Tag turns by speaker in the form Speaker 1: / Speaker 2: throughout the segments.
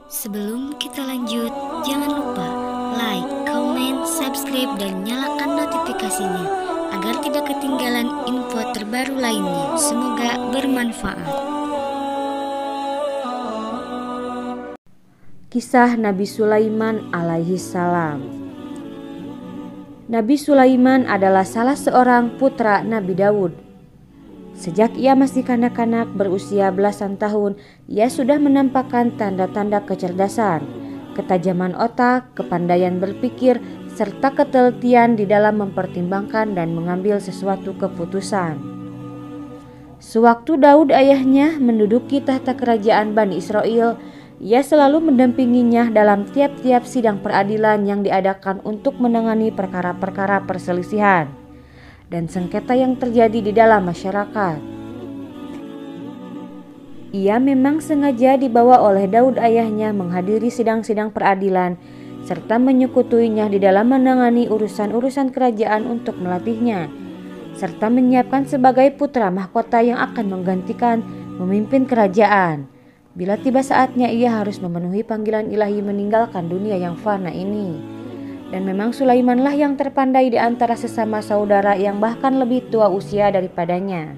Speaker 1: Sebelum kita lanjut, jangan lupa like, comment, subscribe, dan nyalakan notifikasinya agar tidak ketinggalan info terbaru lainnya. Semoga bermanfaat.
Speaker 2: Kisah Nabi Sulaiman alaihi salam. Nabi Sulaiman adalah salah seorang putra Nabi Daud. Sejak ia masih kanak-kanak berusia belasan tahun, ia sudah menampakkan tanda-tanda kecerdasan, ketajaman otak, kepandaian berpikir, serta ketelitian di dalam mempertimbangkan dan mengambil sesuatu keputusan. Sewaktu Daud ayahnya menduduki tahta kerajaan Bani Israel, ia selalu mendampinginya dalam tiap-tiap sidang peradilan yang diadakan untuk menangani perkara-perkara perselisihan dan sengketa yang terjadi di dalam masyarakat. Ia memang sengaja dibawa oleh Daud ayahnya menghadiri sidang-sidang peradilan serta menyekutuinya di dalam menangani urusan-urusan kerajaan untuk melatihnya, serta menyiapkan sebagai putra mahkota yang akan menggantikan memimpin kerajaan bila tiba saatnya ia harus memenuhi panggilan ilahi meninggalkan dunia yang fana ini. Dan memang Sulaimanlah yang terpandai di antara sesama saudara yang bahkan lebih tua usia daripadanya.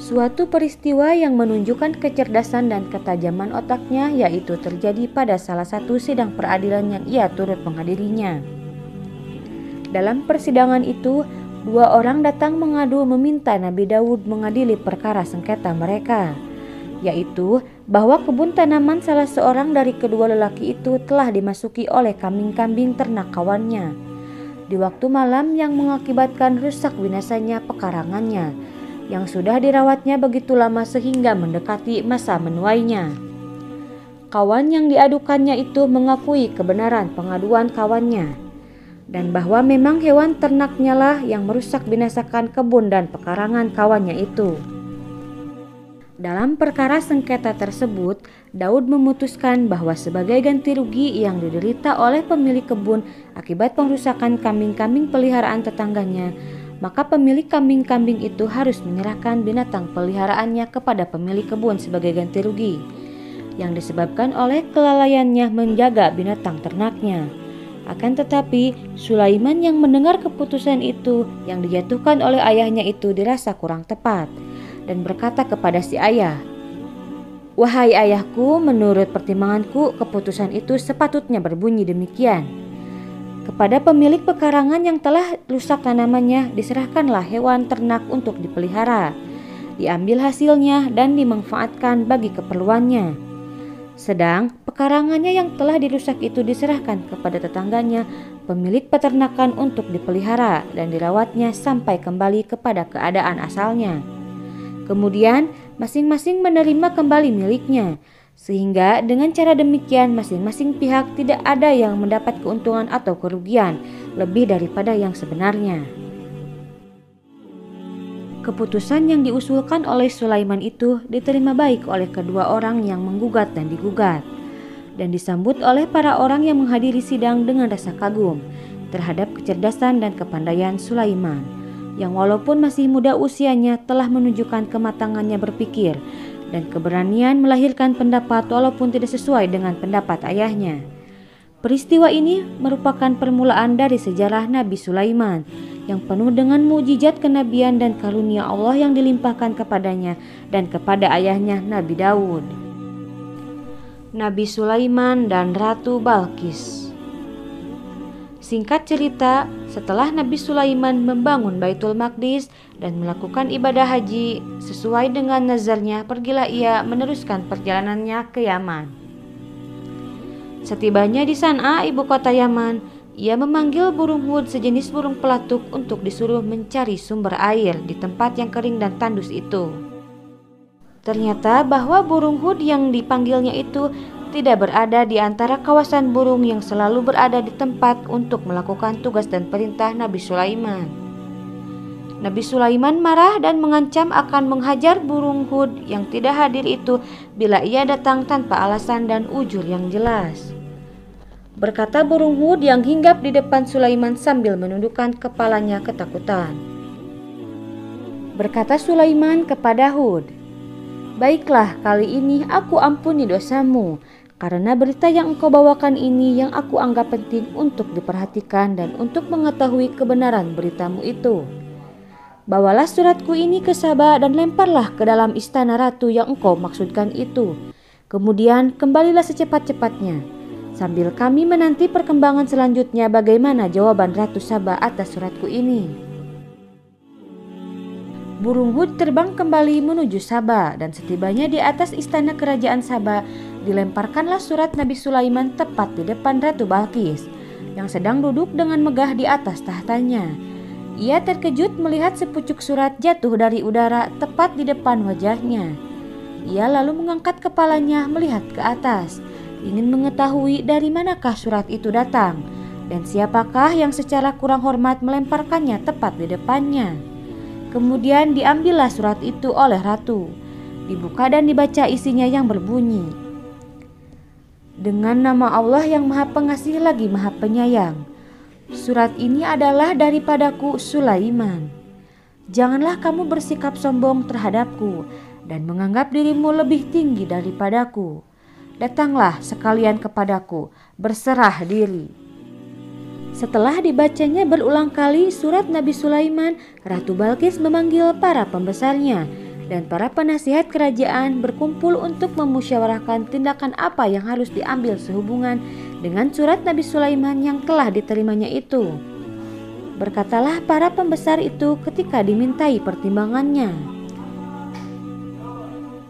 Speaker 2: Suatu peristiwa yang menunjukkan kecerdasan dan ketajaman otaknya yaitu terjadi pada salah satu sidang peradilan yang ia turut menghadirinya. Dalam persidangan itu, dua orang datang mengadu meminta Nabi Daud mengadili perkara sengketa mereka, yaitu bahwa kebun tanaman salah seorang dari kedua lelaki itu telah dimasuki oleh kambing-kambing ternak kawannya di waktu malam yang mengakibatkan rusak binasanya pekarangannya yang sudah dirawatnya begitu lama sehingga mendekati masa menuainya. Kawan yang diadukannya itu mengakui kebenaran pengaduan kawannya dan bahwa memang hewan ternaknya lah yang merusak binasakan kebun dan pekarangan kawannya itu. Dalam perkara sengketa tersebut, Daud memutuskan bahwa sebagai ganti rugi yang diderita oleh pemilik kebun akibat pengrusakan kambing-kambing peliharaan tetangganya, maka pemilik kambing-kambing itu harus menyerahkan binatang peliharaannya kepada pemilik kebun sebagai ganti rugi yang disebabkan oleh kelalaiannya menjaga binatang ternaknya. Akan tetapi, Sulaiman yang mendengar keputusan itu yang dijatuhkan oleh ayahnya itu dirasa kurang tepat dan berkata kepada si ayah, "Wahai ayahku, menurut pertimbanganku keputusan itu sepatutnya berbunyi demikian. Kepada pemilik pekarangan yang telah rusak tanamannya diserahkanlah hewan ternak untuk dipelihara, diambil hasilnya dan dimanfaatkan bagi keperluannya. Sedang pekarangannya yang telah dirusak itu diserahkan kepada tetangganya, pemilik peternakan untuk dipelihara dan dirawatnya sampai kembali kepada keadaan asalnya. Kemudian masing-masing menerima kembali miliknya, sehingga dengan cara demikian masing-masing pihak tidak ada yang mendapat keuntungan atau kerugian lebih daripada yang sebenarnya." Keputusan yang diusulkan oleh Sulaiman itu diterima baik oleh kedua orang yang menggugat dan digugat, dan disambut oleh para orang yang menghadiri sidang dengan rasa kagum terhadap kecerdasan dan kepandaian Sulaiman, yang walaupun masih muda usianya telah menunjukkan kematangannya berpikir dan keberanian melahirkan pendapat walaupun tidak sesuai dengan pendapat ayahnya. Peristiwa ini merupakan permulaan dari sejarah Nabi Sulaiman yang penuh dengan mukjizat kenabian dan karunia Allah yang dilimpahkan kepadanya dan kepada ayahnya Nabi Daud. Nabi Sulaiman dan Ratu Balqis. Singkat cerita, setelah Nabi Sulaiman membangun Baitul Maqdis dan melakukan ibadah haji sesuai dengan nazarnya, pergilah ia meneruskan perjalanannya ke Yaman. Setibanya di San'a, ibu kota Yaman, ia memanggil burung hud sejenis burung pelatuk untuk disuruh mencari sumber air di tempat yang kering dan tandus itu. Ternyata bahwa burung hud yang dipanggilnya itu tidak berada di antara kawasan burung yang selalu berada di tempat untuk melakukan tugas dan perintah Nabi Sulaiman. Nabi Sulaiman marah dan mengancam akan menghajar burung hud yang tidak hadir itu bila ia datang tanpa alasan dan ujur yang jelas. Berkata burung hud yang hinggap di depan Sulaiman sambil menundukkan kepalanya ketakutan. Berkata Sulaiman kepada Hud, Baiklah, kali ini aku ampuni dosamu, karena berita yang engkau bawakan ini yang aku anggap penting untuk diperhatikan dan untuk mengetahui kebenaran beritamu itu. Bawalah suratku ini ke Saba dan lemparlah ke dalam istana ratu yang engkau maksudkan itu. Kemudian kembalilah secepat-cepatnya, sambil kami menanti perkembangan selanjutnya bagaimana jawaban Ratu Saba atas suratku ini. Burung Hud terbang kembali menuju Saba, dan setibanya di atas istana kerajaan Saba, dilemparkanlah surat Nabi Sulaiman tepat di depan Ratu Balqis, yang sedang duduk dengan megah di atas tahtanya. Ia terkejut melihat sepucuk surat jatuh dari udara tepat di depan wajahnya. Ia lalu mengangkat kepalanya melihat ke atas, ingin mengetahui dari manakah surat itu datang, dan siapakah yang secara kurang hormat melemparkannya tepat di depannya. Kemudian diambillah surat itu oleh ratu, dibuka dan dibaca isinya yang berbunyi, "Dengan nama Allah yang Maha Pengasih lagi Maha Penyayang, surat ini adalah daripadaku Sulaiman. Janganlah kamu bersikap sombong terhadapku dan menganggap dirimu lebih tinggi daripadaku. Datanglah sekalian kepadaku, berserah diri." Setelah dibacanya berulang kali surat Nabi Sulaiman, Ratu Balqis memanggil para pembesarnya dan para penasihat kerajaan berkumpul untuk memusyawarahkan tindakan apa yang harus diambil sehubungan dengan surat Nabi Sulaiman yang telah diterimanya itu. Berkatalah para pembesar itu ketika dimintai pertimbangannya,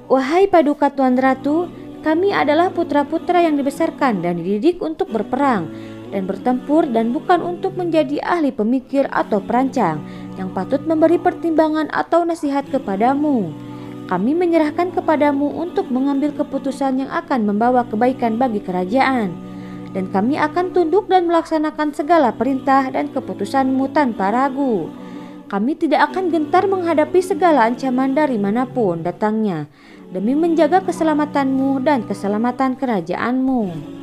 Speaker 2: "Wahai paduka Tuan Ratu, kami adalah putra-putra yang dibesarkan dan dididik untuk berperang dan bertempur dan bukan untuk menjadi ahli pemikir atau perancang yang patut memberi pertimbangan atau nasihat kepadamu. Kami menyerahkan kepadamu untuk mengambil keputusan yang akan membawa kebaikan bagi kerajaan, dan kami akan tunduk dan melaksanakan segala perintah dan keputusanmu tanpa ragu. Kami tidak akan gentar menghadapi segala ancaman dari manapun datangnya, demi menjaga keselamatanmu dan keselamatan kerajaanmu."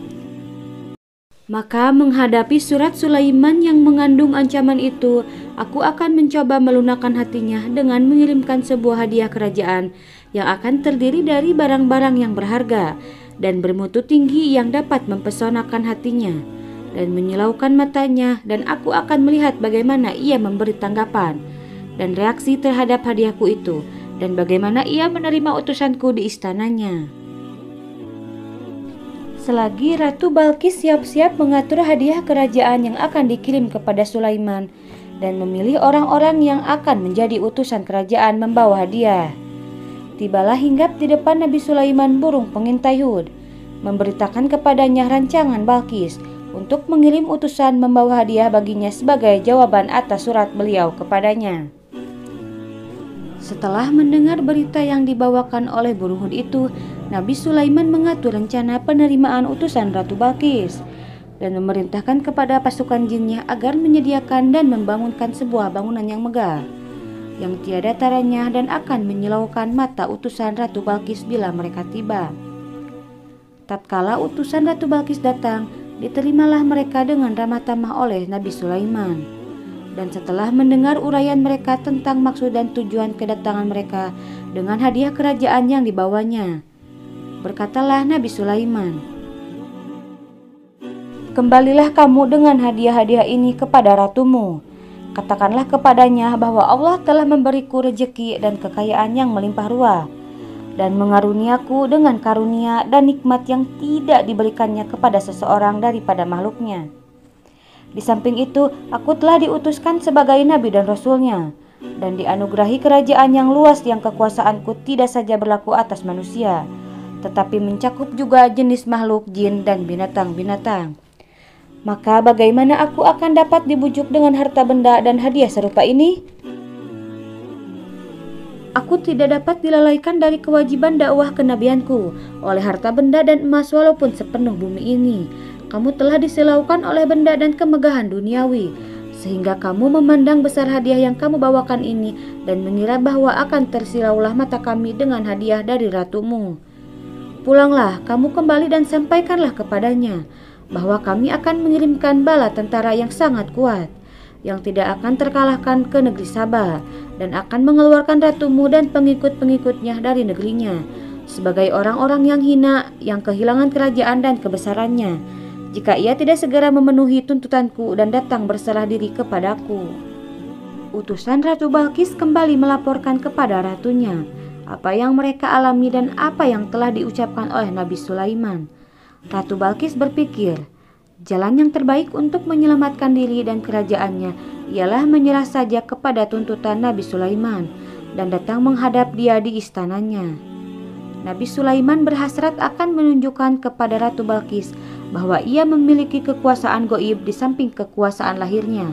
Speaker 2: Maka menghadapi surat Sulaiman yang mengandung ancaman itu, aku akan mencoba melunakkan hatinya dengan mengirimkan sebuah hadiah kerajaan yang akan terdiri dari barang-barang yang berharga dan bermutu tinggi yang dapat mempesonakan hatinya dan menyilaukan matanya, dan aku akan melihat bagaimana ia memberi tanggapan dan reaksi terhadap hadiahku itu, dan bagaimana ia menerima utusanku di istananya. Selagi Ratu Balqis siap-siap mengatur hadiah kerajaan yang akan dikirim kepada Sulaiman dan memilih orang-orang yang akan menjadi utusan kerajaan membawa hadiah, tibalah hinggap di depan Nabi Sulaiman burung pengintai Hud, memberitakan kepadanya rancangan Balqis untuk mengirim utusan membawa hadiah baginya sebagai jawaban atas surat beliau kepadanya. Setelah mendengar berita yang dibawakan oleh burung Hud itu, Nabi Sulaiman mengatur rencana penerimaan utusan Ratu Balqis dan memerintahkan kepada pasukan jinnya agar menyediakan dan membangunkan sebuah bangunan yang megah, yang tiada taranya dan akan menyilaukan mata utusan Ratu Balqis bila mereka tiba. Tatkala utusan Ratu Balqis datang, diterimalah mereka dengan ramah tamah oleh Nabi Sulaiman. Dan setelah mendengar uraian mereka tentang maksud dan tujuan kedatangan mereka dengan hadiah kerajaan yang dibawanya, berkatalah Nabi Sulaiman, "Kembalilah kamu dengan hadiah-hadiah ini kepada ratumu. Katakanlah kepadanya bahwa Allah telah memberiku rejeki dan kekayaan yang melimpah ruah, dan mengaruniaku dengan karunia dan nikmat yang tidak diberikannya kepada seseorang daripada makhluknya. Di samping itu, aku telah diutuskan sebagai nabi dan rasulnya, dan dianugerahi kerajaan yang luas yang kekuasaanku tidak saja berlaku atas manusia, tetapi mencakup juga jenis makhluk jin dan binatang-binatang. Maka bagaimana aku akan dapat dibujuk dengan harta benda dan hadiah serupa ini? Aku tidak dapat dilalaikan dari kewajiban dakwah kenabianku oleh harta benda dan emas walaupun sepenuh bumi ini. Kamu telah disilaukan oleh benda dan kemegahan duniawi, sehingga kamu memandang besar hadiah yang kamu bawakan ini dan mengira bahwa akan tersilaulah mata kami dengan hadiah dari ratumu. Pulanglah, kamu kembali dan sampaikanlah kepadanya bahwa kami akan mengirimkan bala tentara yang sangat kuat, yang tidak akan terkalahkan ke negeri Saba, dan akan mengeluarkan ratumu dan pengikut-pengikutnya dari negerinya sebagai orang-orang yang hina, yang kehilangan kerajaan dan kebesarannya, jika ia tidak segera memenuhi tuntutanku dan datang berserah diri kepadaku." Utusan Ratu Balkis kembali melaporkan kepada ratunya apa yang mereka alami dan apa yang telah diucapkan oleh Nabi Sulaiman. Ratu Balkis berpikir, jalan yang terbaik untuk menyelamatkan diri dan kerajaannya ialah menyerah saja kepada tuntutan Nabi Sulaiman dan datang menghadap dia di istananya. Nabi Sulaiman berhasrat akan menunjukkan kepada Ratu Balkis bahwa ia memiliki kekuasaan goib di samping kekuasaan lahirnya,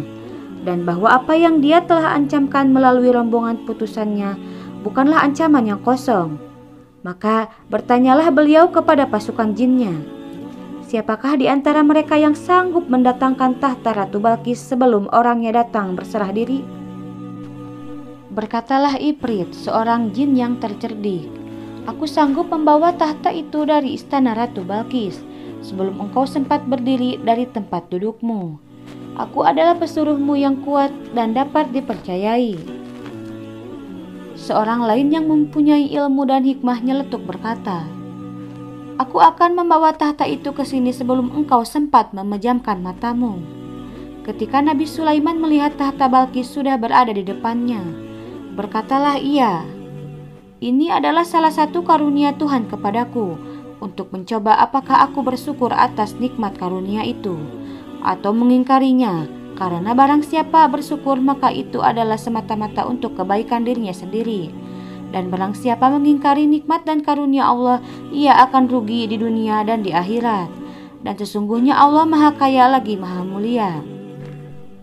Speaker 2: dan bahwa apa yang dia telah ancamkan melalui rombongan putusannya bukanlah ancaman yang kosong. Maka bertanyalah beliau kepada pasukan jinnya, siapakah di antara mereka yang sanggup mendatangkan tahta Ratu Balkis sebelum orangnya datang berserah diri? Berkatalah Ifrit, seorang jin yang tercerdik, "Aku sanggup membawa tahta itu dari istana Ratu Balkis sebelum engkau sempat berdiri dari tempat dudukmu. Aku adalah pesuruhmu yang kuat dan dapat dipercayai." Seorang lain yang mempunyai ilmu dan hikmah nyeletuk berkata, "Aku akan membawa tahta itu ke sini sebelum engkau sempat memejamkan matamu." Ketika Nabi Sulaiman melihat tahta Balkis sudah berada di depannya, berkatalah ia, "Ini adalah salah satu karunia Tuhan kepadaku untuk mencoba apakah aku bersyukur atas nikmat karunia itu atau mengingkarinya, karena barang siapa bersyukur maka itu adalah semata-mata untuk kebaikan dirinya sendiri, dan barang siapa mengingkari nikmat dan karunia Allah, ia akan rugi di dunia dan di akhirat, dan sesungguhnya Allah Maha Kaya lagi Maha Mulia."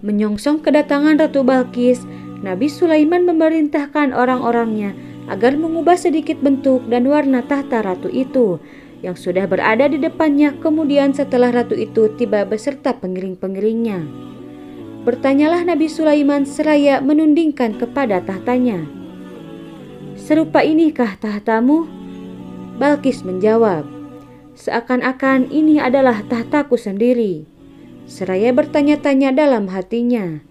Speaker 2: Menyongsong kedatangan Ratu Balkis, Nabi Sulaiman memerintahkan orang-orangnya agar mengubah sedikit bentuk dan warna tahta ratu itu yang sudah berada di depannya. Kemudian setelah ratu itu tiba beserta pengiring-pengiringnya, bertanyalah Nabi Sulaiman seraya menundingkan kepada tahtanya, "Serupa inikah tahtamu?" Balkis menjawab, "Seakan-akan ini adalah tahtaku sendiri." Seraya bertanya-tanya dalam hatinya,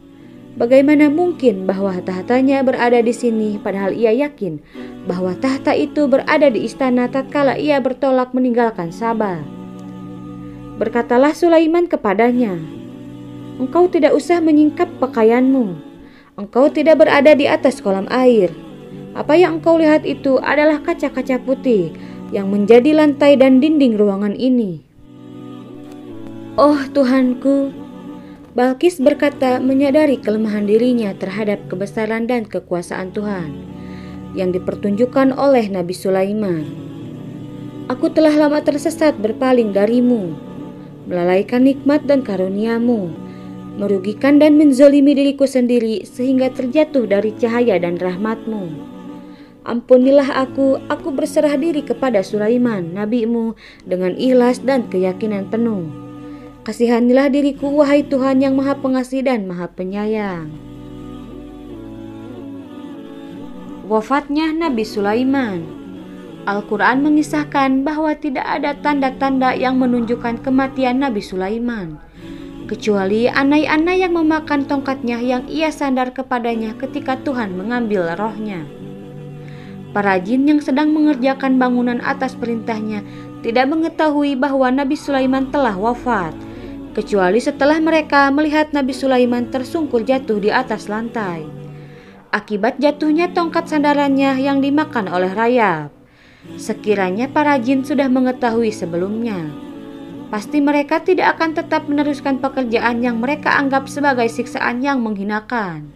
Speaker 2: bagaimana mungkin bahwa tahtanya berada di sini, padahal ia yakin bahwa tahta itu berada di istana tatkala ia bertolak meninggalkan Sabah. Berkatalah Sulaiman kepadanya, "Engkau tidak usah menyingkap pakaianmu. Engkau tidak berada di atas kolam air. Apa yang engkau lihat itu adalah kaca-kaca putih yang menjadi lantai dan dinding ruangan ini." "Oh Tuhanku," Balkis berkata, menyadari kelemahan dirinya terhadap kebesaran dan kekuasaan Tuhan yang dipertunjukkan oleh Nabi Sulaiman. "Aku telah lama tersesat berpaling darimu, melalaikan nikmat dan karuniamu, merugikan dan menzolimi diriku sendiri sehingga terjatuh dari cahaya dan rahmatmu. Ampunilah aku berserah diri kepada Sulaiman, nabimu, dengan ikhlas dan keyakinan penuh. Kasihanilah diriku, wahai Tuhan yang Maha Pengasih dan Maha Penyayang." Wafatnya Nabi Sulaiman. Al-Quran mengisahkan bahwa tidak ada tanda-tanda yang menunjukkan kematian Nabi Sulaiman, kecuali anai-anai yang memakan tongkatnya yang ia sandar kepadanya ketika Tuhan mengambil rohnya. Para jin yang sedang mengerjakan bangunan atas perintahnya tidak mengetahui bahwa Nabi Sulaiman telah wafat, kecuali setelah mereka melihat Nabi Sulaiman tersungkur jatuh di atas lantai akibat jatuhnya tongkat sandarannya yang dimakan oleh rayap. Sekiranya para jin sudah mengetahui sebelumnya, pasti mereka tidak akan tetap meneruskan pekerjaan yang mereka anggap sebagai siksaan yang menghinakan.